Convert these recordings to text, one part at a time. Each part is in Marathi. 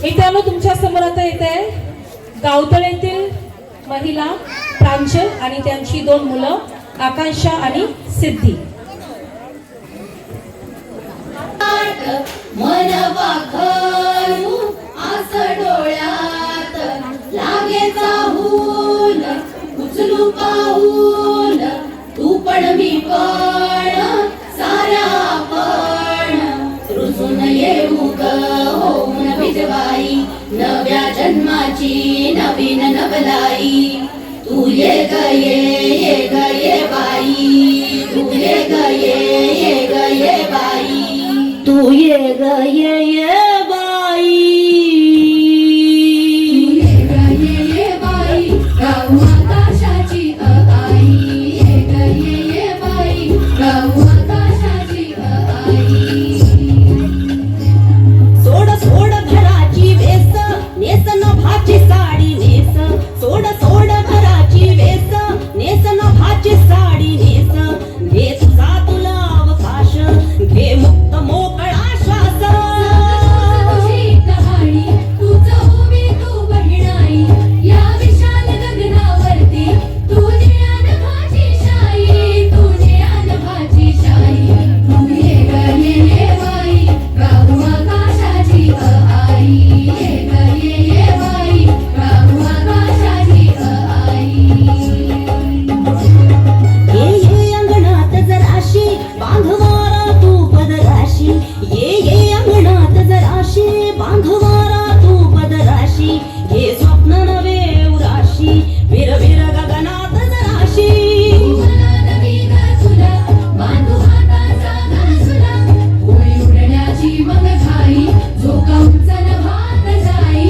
मित्रांनो, तुमच्या समोर आता येत आहे गावतळेतील महिला प्रांजल आणि त्यांची 2 मुलं आकांक्षा आणि सिद्धी. मन वाखरू आस डोळ्यात लागे चाहूल उचलू पाऊल तू पण मी पण साऱ्या आपण रुजून येऊ ग होऊन भिजवाई नव्या जन्माची नवीन नवलाई. तू ये ग ये ग ये बाई तू ये ग ये ग ये बाई तू ये ग ये बाई तू ये बाई गाऊ आकाशाची आई ये ग ये बाई गाऊ आकाशाची आई. सोड सोड घराची वेस नेस नभाची साडी नेस सोड सोड घराची वेस नेस नभाची साडी नेस घे तुझा तुला अवकाश घे मुक्त मोकळा श्वास. तुझी कहाणी तुझं उभी तू बहिणाई या विशाल गगनावरती तुझी अनभाची शाई तुझी अनभाची शाई. तू ये ग ये बाई गाऊ आकाशाची आई ये ग ये बाई गाऊ आकाशाची आई. ये अंगणात जराशी बांधवारा तू पदराशी ये अंगणात जराशी बांधवारा तू पदराशी हे स्वप्न नवे उराशी विर विर गगनात जराशी. नवीन तुला बांधू हाताचा घासुला होळी उडण्याची मग घाई झोका उचल भात जाई.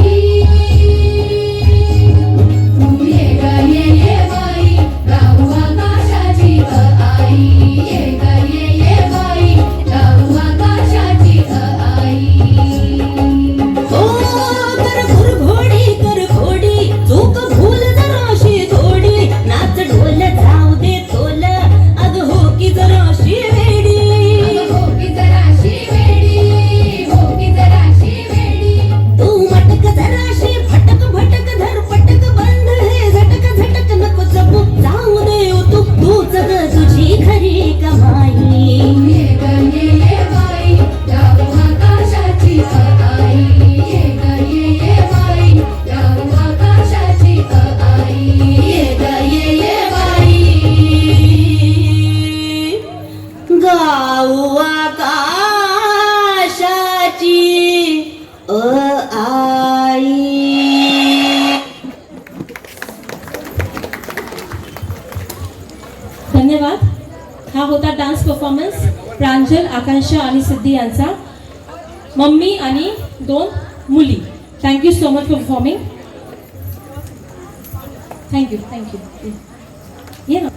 तू ये ग ये बाई गाऊ आकाशाची आई ये ग ये बाई गाऊ आकाशाची आई. ओ कर घोडी चूक भूल जराशी थोडी नाच ढोल जाऊ दे तोल अग हो की जराशी वेडी हो की जराशी वेडी हो की जराशी वेडी. तू मटक जराशी फटक भटक धर पटक बंद हे झटक झटक नको जपू जाऊ दे तू तूच ग तुझी खरी कमाई. ये ग ये बाई गाऊ आकाशाची आई ये ग ये बाई गाऊ आकाशाची आई ये ग ये बाई गाऊ आकाशाची आई. धन्यवाद. हा होता डान्स परफॉर्मन्स प्रांजल, आकांक्षा आणि सिद्धी यांचा, मम्मी आणि 2 मुली. Thank you so much for performing. Thank you. ये ना.